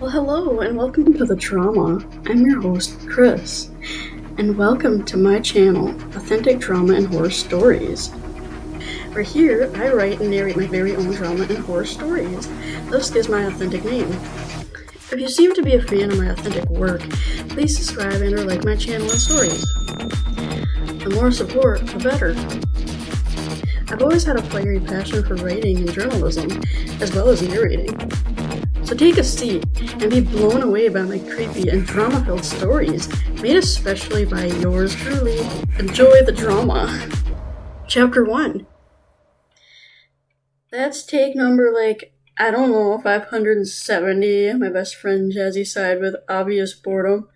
Well, hello, and welcome to The Drama. I'm your host, Chris, and welcome to my channel, Authentic Drama and Horror Stories. Where here, I write and narrate my very own drama and horror stories. Thus gives my authentic name. If you seem to be a fan of my authentic work, please subscribe and or like my channel and stories. The more support, the better. I've always had a fiery passion for writing and journalism, as well as narrating. So take a seat and be blown away by my creepy and drama-filled stories, made especially by yours truly. Enjoy the drama. Chapter 1. That's take number 570, my best friend Jazzy sighed with obvious boredom.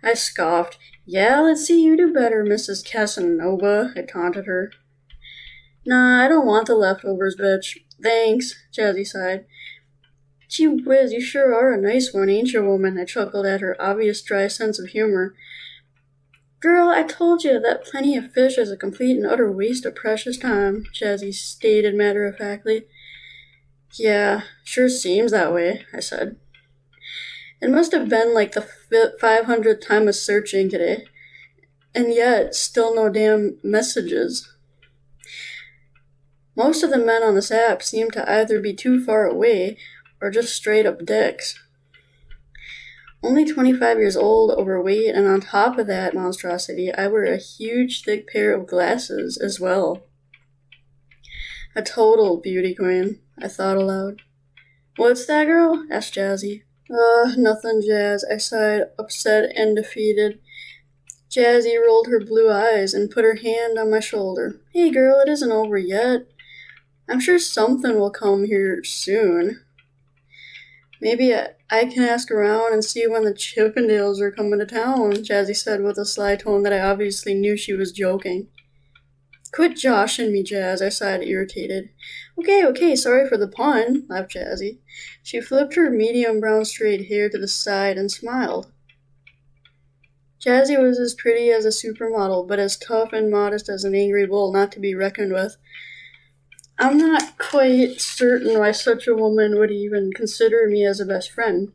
I scoffed. Yeah, let's see you do better, Mrs. Casanova, I taunted her. Nah, I don't want the leftovers, bitch. Thanks, Jazzy sighed. Gee whiz, you sure are a nice one, ain't you, woman? I chuckled at her obvious dry sense of humor. Girl, I told you that plenty of fish is a complete and utter waste of precious time, Jazzy stated matter-of-factly. Yeah, sure seems that way, I said. It must have been like the 500th time of searching today. And yet, still no damn messages. Most of the men on this app seem to either be too far away or just straight up dicks. Only 25 years old, overweight, and on top of that monstrosity, I wear a huge, thick pair of glasses as well. A total beauty queen, I thought aloud. What's that, girl? Asked Jazzy. Nothing, Jazz, I sighed, upset and defeated. Jazzy rolled her blue eyes and put her hand on my shoulder. Hey, girl, it isn't over yet. I'm sure something will come here soon. Maybe I can ask around and see when the Chippendales are coming to town, Jazzy said with a sly tone that I obviously knew she was joking. Quit joshing me, Jazz, I sighed, irritated. Okay, sorry for the pun, laughed Jazzy. She flipped her medium brown straight hair to the side and smiled. Jazzy was as pretty as a supermodel, but as tough and modest as an angry bull not to be reckoned with. I'm not quite certain why such a woman would even consider me as a best friend.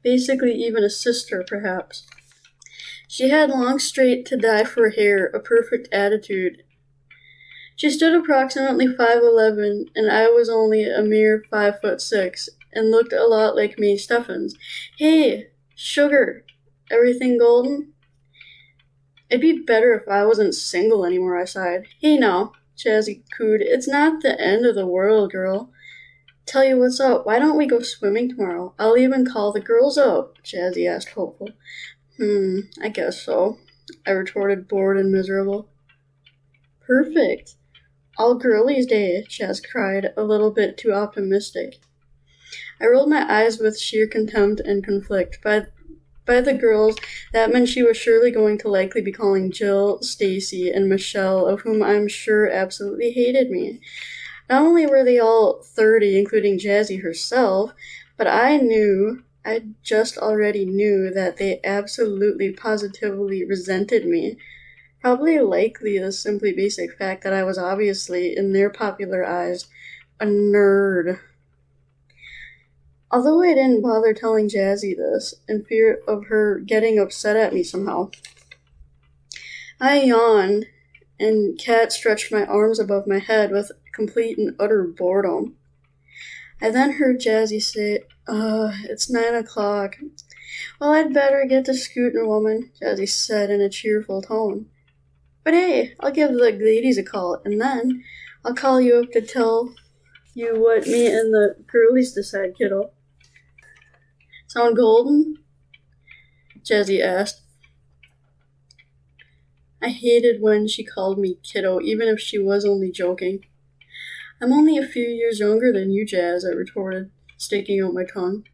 Basically, even a sister, perhaps. She had long, straight, to-die-for hair, a perfect attitude. She stood approximately 5'11", and I was only a mere 5'6", and looked a lot like Mae Steffens. Hey, sugar, everything golden? It'd be better if I wasn't single anymore, I sighed. Hey now, Jazzy cooed, it's not the end of the world, girl. Tell you what's up, why don't we go swimming tomorrow? I'll even call the girls up, Jazzy asked hopeful. I guess so, I retorted, bored and miserable. Perfect. All girlies day, Jazz cried, a little bit too optimistic. I rolled my eyes with sheer contempt and conflict. By the girls, that meant she was surely going to likely be calling Jill, Stacy, and Michelle, of whom I'm sure absolutely hated me. Not only were they all 30, including Jazzy herself, but I just already knew that they absolutely, positively resented me. Probably likely the simply basic fact that I was obviously, in their popular eyes, a nerd. Although I didn't bother telling Jazzy this, in fear of her getting upset at me somehow. I yawned, and Kat stretched my arms above my head with complete and utter boredom. I then heard Jazzy say, it's 9 o'clock. Well, I'd better get to scootin', woman, Jazzy said in a cheerful tone. But hey, I'll give the ladies a call, and then I'll call you up to tell you what me and the girlies decide, kiddo. Sound golden? Jazzy asked. I hated when she called me kiddo, even if she was only joking. I'm only a few years younger than you, Jazz, I retorted, sticking out my tongue.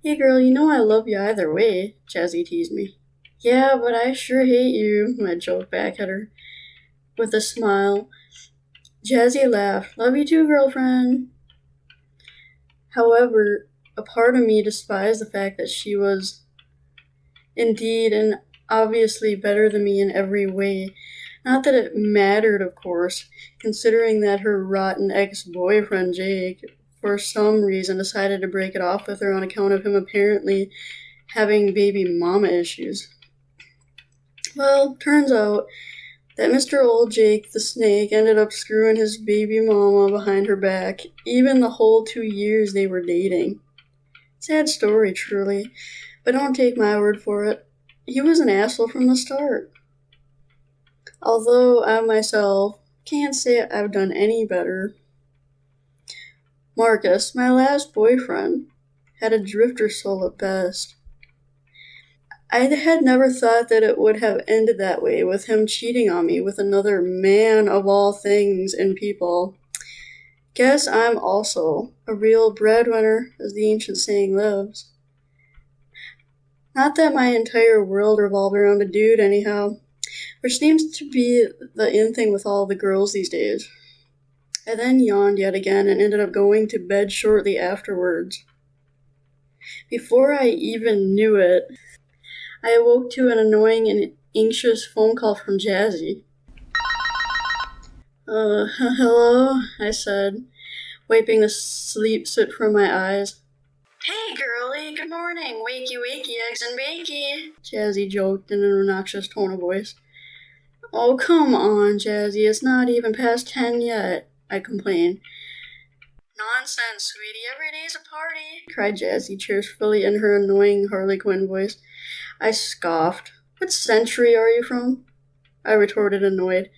Hey girl, you know I love you either way, Jazzy teased me. Yeah, but I sure hate you, I joked back at her. With a smile, Jazzy laughed. Love you too, girlfriend. However, a part of me despised the fact that she was indeed and obviously better than me in every way. Not that it mattered, of course, considering that her rotten ex-boyfriend, Jake, for some reason, decided to break it off with her on account of him apparently having baby mama issues. Well, turns out that Mr. Old Jake the Snake ended up screwing his baby mama behind her back, even the whole 2 years they were dating. Sad story, truly, but don't take my word for it. He was an asshole from the start. Although I myself can't say I've done any better. Marcus, my last boyfriend, had a drifter soul at best. I had never thought that it would have ended that way, with him cheating on me with another man of all things and people. Guess I'm also a real breadwinner, as the ancient saying lives. Not that my entire world revolved around a dude, anyhow, which seems to be the in thing with all the girls these days. I then yawned yet again and ended up going to bed shortly afterwards. Before I even knew it, I awoke to an annoying and anxious phone call from Jazzy. Hello, I said, wiping the sleep soot from my eyes. Hey, girlie, good morning, wakey wakey, eggs and bakey, Jazzy joked in an obnoxious tone of voice. Oh, come on, Jazzy, it's not even past 10 yet, I complained. Nonsense, sweetie, every day's a party, cried Jazzy cheerfully in her annoying Harley Quinn voice. I scoffed. What century are you from? I retorted, annoyed.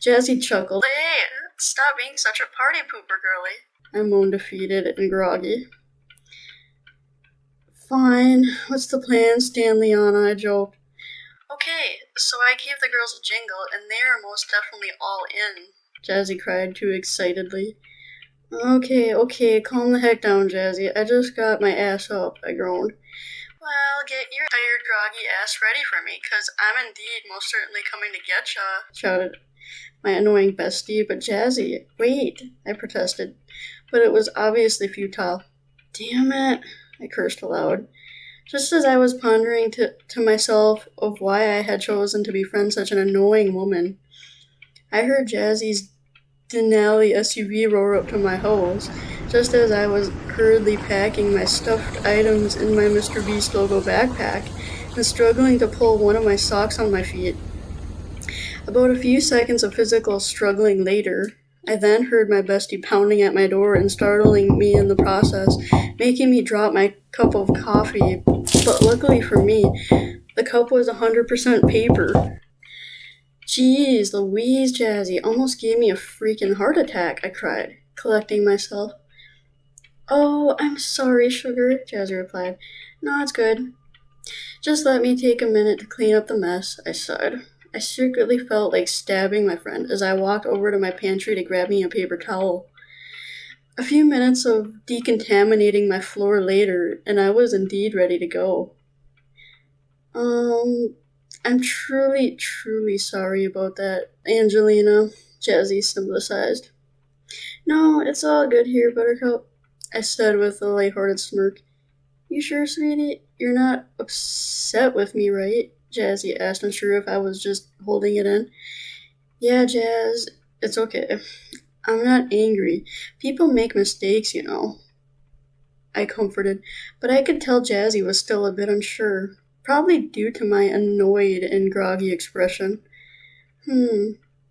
Jazzy chuckled. Hey, stop being such a party pooper, girlie, I moaned, defeated and groggy. Fine, what's the plan, Stanleyana? I joked. Okay, so I gave the girls a jingle, and they are most definitely all in, Jazzy cried too excitedly. Okay, calm the heck down, Jazzy. I just got my ass up, I groaned. Well, get your tired, groggy ass ready for me, 'cause I'm indeed most certainly coming to get ya, shouted my annoying bestie. But Jazzy, wait, I protested, but it was obviously futile. Damn it, I cursed aloud. Just as I was pondering to myself of why I had chosen to befriend such an annoying woman, I heard Jazzy's Denali SUV roar up to my hose, just as I was hurriedly packing my stuffed items in my Mr. Beast logo backpack and struggling to pull one of my socks on my feet. About a few seconds of physical struggling later, I then heard my bestie pounding at my door and startling me in the process, making me drop my cup of coffee. But luckily for me, the cup was 100% paper. Jeez Louise, Jazzy, almost gave me a freaking heart attack, I cried, collecting myself. Oh, I'm sorry, sugar, Jazzy replied. No, it's good. Just let me take a minute to clean up the mess, I sighed. I secretly felt like stabbing my friend as I walked over to my pantry to grab me a paper towel. A few minutes of decontaminating my floor later, and I was indeed ready to go. I'm truly sorry about that, Angelina, Jazzy sympathized. No, it's all good here, Buttercup, I said with a light-hearted smirk. You sure, sweetie? You're not upset with me, right? Jazzy asked, unsure if I was just holding it in. Yeah, Jazz, it's okay. I'm not angry. People make mistakes, you know, I comforted, but I could tell Jazzy was still a bit unsure. Probably due to my annoyed and groggy expression.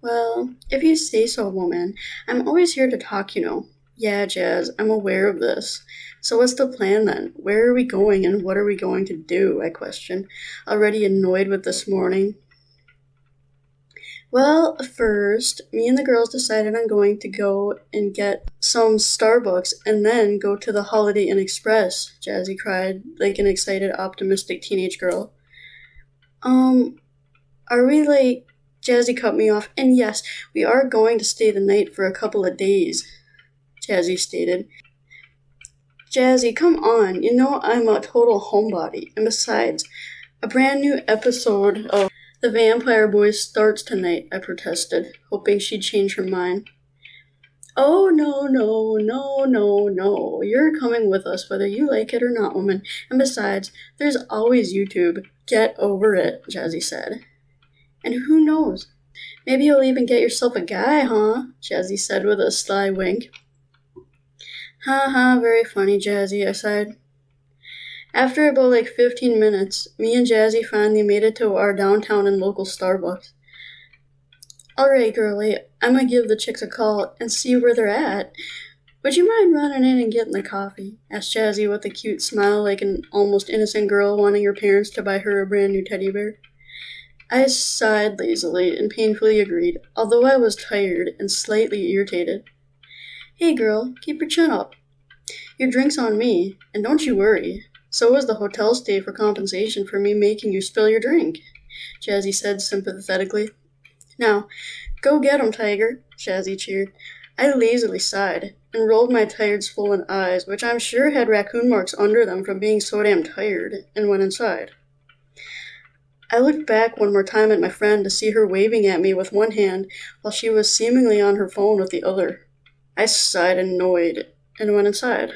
Well, if you say so, woman. I'm always here to talk, you know. Yeah, Jazz, I'm aware of this. So what's the plan then? Where are we going and what are we going to do? I questioned, already annoyed with this morning. Well, first, me and the girls decided on going to go and get some Starbucks and then go to the Holiday Inn Express, Jazzy cried, like an excited, optimistic teenage girl. Are we like... Jazzy cut me off. And yes, we are going to stay the night for a couple of days, Jazzy stated. Jazzy, come on, you know I'm a total homebody. And besides, a brand new episode of The Vampire Boys starts tonight, I protested, hoping she'd change her mind. Oh, no. You're coming with us whether you like it or not, woman. And besides, there's always YouTube. Get over it, Jazzy said. And who knows? Maybe you'll even get yourself a guy, huh? Jazzy said with a sly wink. Ha ha, very funny, Jazzy, I sighed. After about 15 minutes, me and Jazzy finally made it to our downtown and local Starbucks. Alright, girlie, I'm gonna give the chicks a call and see where they're at. Would you mind running in and getting the coffee? Asked Jazzy with a cute smile like an almost innocent girl wanting her parents to buy her a brand new teddy bear. I sighed lazily and painfully agreed, although I was tired and slightly irritated. Hey girl, keep your chin up. Your drink's on me, and don't you worry. So is the hotel stay for compensation for me making you spill your drink, Jazzy said sympathetically. Now, go get 'em, Tiger, Jazzy cheered. I lazily sighed and rolled my tired, swollen eyes, which I'm sure had raccoon marks under them from being so damn tired, and went inside. I looked back one more time at my friend to see her waving at me with one hand while she was seemingly on her phone with the other. I sighed annoyed and went inside.